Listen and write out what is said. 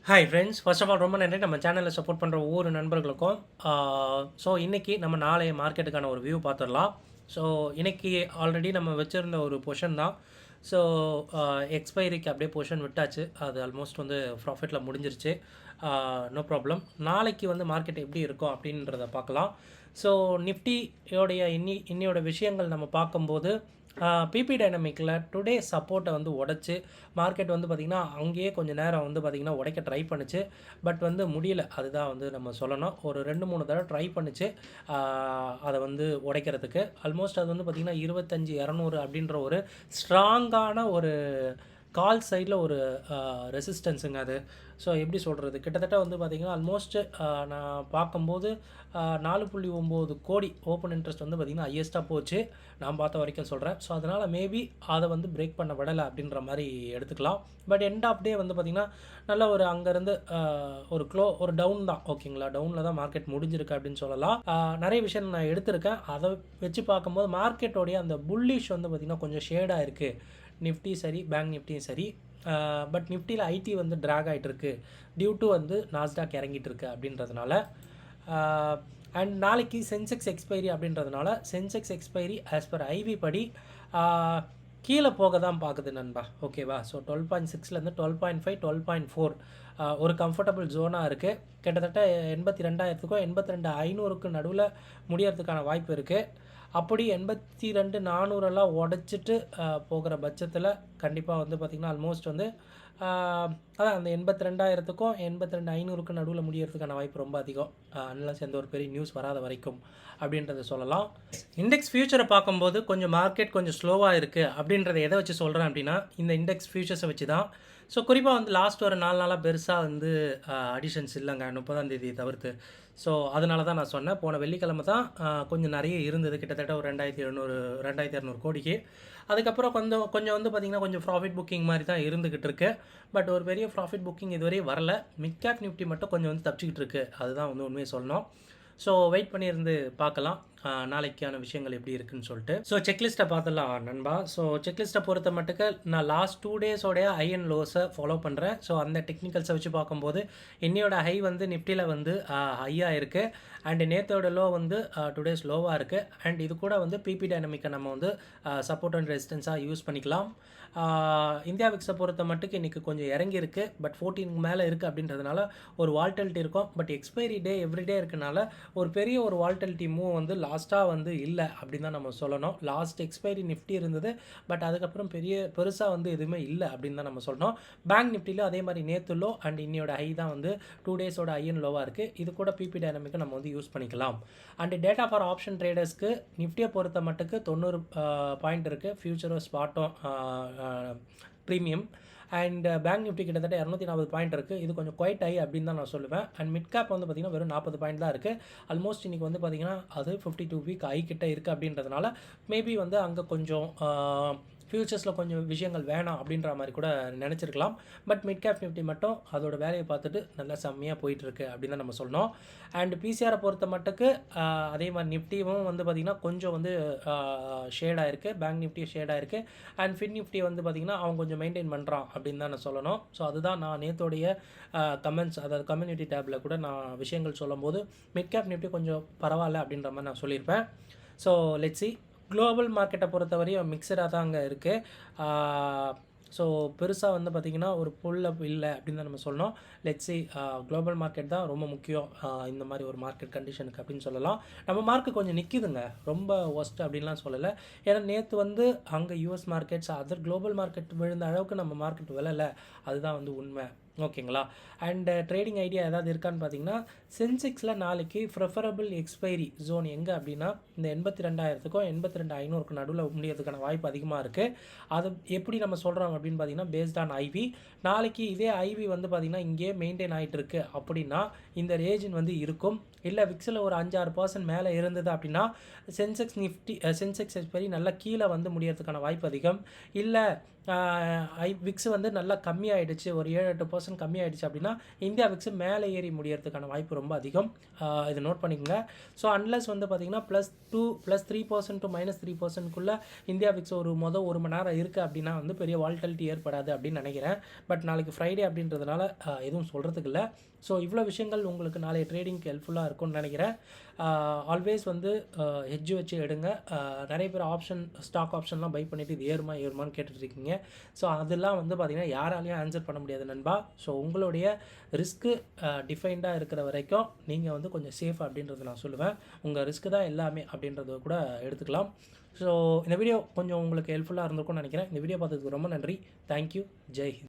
Hi friends, first of all ரொம்ப நன்றி நம்ம சேனலை சப்போர்ட் பண்ணுற ஒவ்வொரு நண்பர்களுக்கும். ஸோ இன்றைக்கி நம்ம நாளைய மார்க்கெட்டுக்கான ஒரு வியூ பார்த்துடலாம். ஸோ இன்றைக்கி ஆல்ரெடி நம்ம வச்சுருந்த ஒரு பொஷன் தான். ஸோ எக்ஸ்பைரிக்கு அப்படியே பொஷன் விட்டாச்சு. அது ஆல்மோஸ்ட் வந்து ப்ராஃபிட்டில் முடிஞ்சிருச்சு. No problem. நாளைக்கு வந்து மார்க்கெட் எப்படி இருக்கும் அப்படின்றத பார்க்கலாம். ஸோ நிஃப்டியோடைய இன்னியோட விஷயங்கள் நம்ம பார்க்கும்போது பிபி டைனமிக்கில் டுடே சப்போர்ட்டை வந்து உடச்சி மார்க்கெட் வந்து பார்த்திங்கன்னா அங்கேயே கொஞ்சம் நேரம் வந்து பார்த்திங்கன்னா உடைக்க ட்ரை பண்ணுச்சு. பட் வந்து முடியல. அதுதான் வந்து நம்ம சொல்லணும். ஒரு 2-3 தடவை ட்ரை பண்ணுச்சு அதை வந்து உடைக்கிறதுக்கு. ஆல்மோஸ்ட் அது வந்து பார்த்திங்கன்னா 25,200 அப்படின்ற ஒரு ஸ்ட்ராங்கான ஒரு கால் சைடில் ஒரு ரெசிஸ்டன்ஸுங்க அது. ஸோ எப்படி சொல்கிறது, கிட்டத்தட்ட வந்து பார்த்திங்கன்னா ஆல்மோஸ்ட் நான் பார்க்கும்போது 4.9 கோடி ஓப்பன் இன்ட்ரெஸ்ட் வந்து பார்த்திங்கன்னா ஹையஸ்ட்டாக போச்சு நான் பார்த்த வரைக்கும் சொல்கிறேன். ஸோ அதனால் மேபி அதை வந்து பிரேக் பண்ண விடலை அப்படின்ற மாதிரி எடுத்துக்கலாம். பட் எண்ட் ஆஃப் டே வந்து பார்த்திங்கன்னா நல்ல ஒரு அங்கேருந்து ஒரு டவுன் தான். ஓகேங்களா, டவுனில் தான் மார்க்கெட் முடிஞ்சிருக்கு அப்படின்னு சொல்லலாம். நிறைய விஷயம் நான் எடுத்திருக்கேன். அதை வச்சு பார்க்கும்போது மார்க்கெட்டோடைய அந்த புல்லிஷ் வந்து பார்த்திங்கன்னா கொஞ்சம் ஷேடாக இருக்குது. நிஃப்டி சரி, பேங்க் நிஃப்டியும் சரி. பட் நிஃப்டியில் ஐடி வந்து ட்ராக் ஆகிட்டு இருக்கு டியூ டு வந்து நாஸ்டாக் இறங்கிட்டு இருக்கு அப்படின்றதுனால. அண்ட் நாளைக்கு சென்செக்ஸ் எக்ஸ்பைரி அப்படின்றதுனால Sensex expiry as per IV படி கீழே போக தான் பார்க்குது நண்பா. ஓகேவா, ஸோ 12.6லேருந்து 12.5 12.4 ஒரு கம்ஃபர்டபுள் ஜோனாக இருக்குது. கிட்டத்தட்ட 82,000க்கும் 82,500க்கு நடுவில் முடியறதுக்கான வாய்ப்பு இருக்குது. அப்படி 82,400 உடச்சிட்டு போகிற பட்சத்தில் கண்டிப்பாக வந்து பார்த்திங்கன்னா ஆல்மோஸ்ட் வந்து அதான் அந்த 82,000க்கும் 82,500க்கு நடுவில் முடியறதுக்கான வாய்ப்பு ரொம்ப அதிகம். அன்லஸ் எந்த ஒரு பெரிய நியூஸ் வராத வரைக்கும் அப்படின்றத சொல்லலாம். இண்டெக்ஸ் ஃபியூச்சரை பார்க்கும்போது கொஞ்சம் மார்க்கெட் கொஞ்சம் ஸ்லோவாக இருக்குது அப்படின்றத எதை வச்சு சொல்கிறேன் அப்படின்னா இந்த இண்டெக்ஸ் ஃபியூச்சர்ஸை வச்சு தான். ஸோ குறிப்பாக வந்து லாஸ்ட் ஒரு 4 நாளாக பெருசாக வந்து அடிஷன்ஸ் இல்லைங்க 30ஆம் தேதி தவிர்த்து. ஸோ அதனால தான் நான் சொன்னேன். போன வெள்ளிக்கிழமை தான் கொஞ்சம் நிறைய இருந்தது, கிட்டத்தட்ட ஒரு 2,200 கோடிக்கு. அதுக்கப்புறம் கொஞ்சம் வந்து பார்த்திங்கன்னா கொஞ்சம் ப்ராஃபிட் புக்கிங் மாதிரி தான் இருந்துக்கிட்டு இருக்கு. பட் ஒரு பெரிய ப்ராஃபிட் புக்கிங் இதுவரை வரல. மிட் கேப் நிஃப்டி மட்டும் கொஞ்சம் வந்து தப்பிச்சிக்கிட்டு இருக்கு. அதுதான் வந்து உண்மையை சொல்லணும். ஸோ வெயிட் பண்ணியிருந்து பார்க்கலாம் நாளைக்கான விஷயங்கள் எப்படி இருக்குன்னு சொல்லிட்டு. ஸோ செக்லிஸ்ட்டை பார்த்துடலாம் நண்பா. ஸோ செக்லிஸ்ட்டை பொறுத்த மட்டுக்கு நான் லாஸ்ட் 2 டேஸோடைய ஹை அண்ட் லோஸை ஃபாலோ பண்ணுறேன். ஸோ அந்த டெக்னிக்கல்ஸை வச்சு பார்க்கும்போது இன்னையோட ஹை வந்து நிஃப்டியில் வந்து ஹையாக இருக்குது. அண்டு நேற்றோட லோ வந்து 2 டேஸ் லோவாக இருக்குது. அண்ட் இது கூட வந்து பிபி டைனமிக்கை நம்ம வந்து சப்போர்ட் அண்ட் ரெசிஸ்டன்ஸாக யூஸ் பண்ணிக்கலாம். இந்தியா விக்ஸை பொறுத்த மட்டுக்கு இன்றைக்கி கொஞ்சம் இறங்கியிருக்கு. பட் 14க்கு மேலே இருக்குது அப்படின்றதுனால ஒரு வால்டலிட்டி இருக்கும். பட் எக்ஸ்பைரி டே எவ்ரிடே இருக்கனால ஒரு பெரிய ஒரு வால்டலிட்டி மூவ் வந்து லாஸ்ட்டாக வந்து இல்லை அப்படின்னு தான் நம்ம சொல்லணும். லாஸ்ட் எக்ஸ்பைரி நிஃப்டி இருந்தது, பட் அதுக்கப்புறம் பெருசாக வந்து எதுவுமே இல்லை அப்படின்னு தான் நம்ம சொல்லணும். பேங்க் நிஃப்டியில் அதே மாதிரி நேற்று லோ அண்ட் இன்னையோட ஹை தான் வந்து 2 டேஸோட ஹை அண்ட் லோவாக இருக்குது. இது கூட பிபி டைனமிக்கை நம்ம வந்து யூஸ் பண்ணிக்கலாம். அண்ட் டேட்டா ஃபார் ஆப்ஷன் ட்ரேடர்ஸ்க்கு நிஃப்டியை பொறுத்த மட்டுக்கு 90 பாயிண்ட் இருக்குது. ஃபியூச்சரும் ஸ்பாட்டும் ப்ரீமியம். அண்ட் பேங்க் நிஃப்டி கிட்டத்தட்ட 240 பாயிண்ட் இருக்குது. இது கொஞ்சம் குவைட் ஹை அப்படின்னு தான் நான் சொல்லுவேன். அண்ட் மிட் கேப் வந்து பார்த்திங்கன்னா வெறும் 40 பாயிண்ட் தான் இருக்குது. ஆல்மோஸ்ட் இன்றைக்கி வந்து பார்த்திங்கன்னா அது 52 வீக் ஹை கிட்ட இருக்குது அப்படின்றதுனால மேபி வந்து அங்கே கொஞ்சம் ஃபியூச்சர்ஸில் கொஞ்சம் விஷயங்கள் வேணாம் அப்படின்ற மாதிரி கூட நினச்சிருக்கலாம். பட் மிட் கேப் நிஃப்டி மட்டும் அதோட வேலையை பார்த்துட்டு நல்லா செம்மையாக போயிட்டுருக்கு அப்படின்னு தான் நம்ம சொல்லணும். அண்ட் பிசிஆரை பொறுத்த மட்டுக்கு அதே மாதிரி நிஃப்டியும் வந்து பார்த்திங்கன்னா கொஞ்சம் வந்து ஷேடாக இருக்குது. பேங்க் நிஃப்டியும் ஷேடாக இருக்குது. அண்ட் ஃபின் நிஃப்டி வந்து பார்த்திங்கன்னா அவன் கொஞ்சம் மெயின்டைன் பண்ணுறான் அப்படின்னு தான் நான் சொல்லணும். ஸோ அதுதான் நான் நேற்றோடைய கமெண்ட்ஸ், அதாவது கம்யூனிட்டி டேப்பில் கூட நான் விஷயங்கள் சொல்லும்போது மிட் கேப் நிஃப்டி கொஞ்சம் பரவாயில்ல அப்படின்ற மாதிரி நான் சொல்லியிருப்பேன். So let's see. குளோபல் மார்க்கெட்டை பொறுத்தவரையும் மிக்சடாக தான் அங்கே இருக்குது. ஸோ பெருசாக வந்து பார்த்திங்கன்னா ஒரு புல் அப் இல்லை அப்படின்னு தான் நம்ம சொல்லணும். Let's see. குளோபல் மார்க்கெட் தான் ரொம்ப முக்கியம் இந்த மாதிரி ஒரு மார்க்கெட் கண்டிஷனுக்கு அப்படின்னு சொல்லலாம். நம்ம மார்க்கெட் கொஞ்சம் நிற்கிதுங்க, ரொம்ப ஒஸ்ட் அப்படின்லாம் சொல்லலை. ஏன்னா நேற்று வந்து அங்கே US markets other global market விழுந்த அளவுக்கு நம்ம மார்க்கெட் விழலை. அதுதான் வந்து உண்மை. ஓகேங்களா. அண்ட் ட்ரேடிங் ஐடியா ஏதாவது இருக்கான்னு பார்த்தீங்கன்னா சென்செக்ஸில் நாளைக்கு ப்ரிஃபரபிள் எக்ஸ்பைரி ஜோன் எங்கே அப்படின்னா இந்த 82,000க்கும் 82,500க்கு நடுவில் முடியறதுக்கான வாய்ப்பு அதிகமாக இருக்குது. அது எப்படி நம்ம சொல்கிறோம் அப்படின்னு பார்த்தீங்கன்னா பேஸ்ட் ஆன் ஐவி. நாளைக்கு இதே ஐவி வந்து பார்த்திங்கன்னா இங்கே மெயின்டைன் ஆகிட்டு இருக்கு அப்படின்னா இந்த ரேஜின் வந்து இருக்கும். இல்லை விக்ஸில் ஒரு 5-6% மேலே இருந்தது அப்படின்னா சென்செக்ஸ் எக்ஸ்பைரி நல்லா கீழே வந்து முடியறதுக்கான வாய்ப்பு அதிகம். இல்லை விக்ஸ் வந்து நல்லா கம்மியாயிடுச்சு, ஒரு 7-8% கம்மியாயிடுச்சு அப்படின்னா இந்தியா விக்ஸ் மேலே ஏறி முடியறதுக்கான வாய்ப்பு ரொம்ப அதிகம். இதை நோட் பண்ணிக்கோங்க. ஸோ அன்லஸ் வந்து பார்த்திங்கன்னா +2 +3% to -3%க்குள்ளே இந்தியா விக்ஸ் ஒரு மணி நேரம் இருக்குது அப்படின்னா வந்து பெரிய வால்டாலிட்டி ஏற்படாது அப்படின்னு நினைக்கிறேன். பட் நாளைக்கு ஃப்ரைடே அப்படின்றதுனால எதுவும் சொல்கிறதுக்கு இல்லை. ஸோ இவ்வளோ விஷயங்கள் உங்களுக்கு நாளைய ட்ரேடிங்க்கு ஹெல்ப்ஃபுல்லாக இருக்கும்னு நினைக்கிறேன். ஆல்வேஸ் வந்து ஹெட்ஜ் வச்சு எடுங்க. நிறைய பேர் ஸ்டாக் ஆப்ஷன்லாம் பை பண்ணிவிட்டு இது ஏறுமான்னு கேட்டுட்ருக்கீங்க. ஸோ அதெல்லாம் வந்து பார்த்திங்கன்னா யாராலையும் ஆன்சர் பண்ண முடியாது நண்பா. ஸோ உங்களுடைய ரிஸ்க்கு டிஃபைன்டாக இருக்கிற வரைக்கும் நீங்கள் வந்து கொஞ்சம் சேஃப் அப்படின்றது நான் சொல்லுவேன். உங்கள் ரிஸ்க்கு தான் எல்லாமே அப்படின்றத கூட எடுத்துக்கலாம். ஸோ இந்த வீடியோ கொஞ்சம் உங்களுக்கு ஹெல்ப்ஃபுல்லாக இருந்திருக்கும்னு நினைக்கிறேன். இந்த வீடியோ பார்த்ததுக்கு ரொம்ப நன்றி. தேங்க்யூ. ஜெய் ஹிந்த்.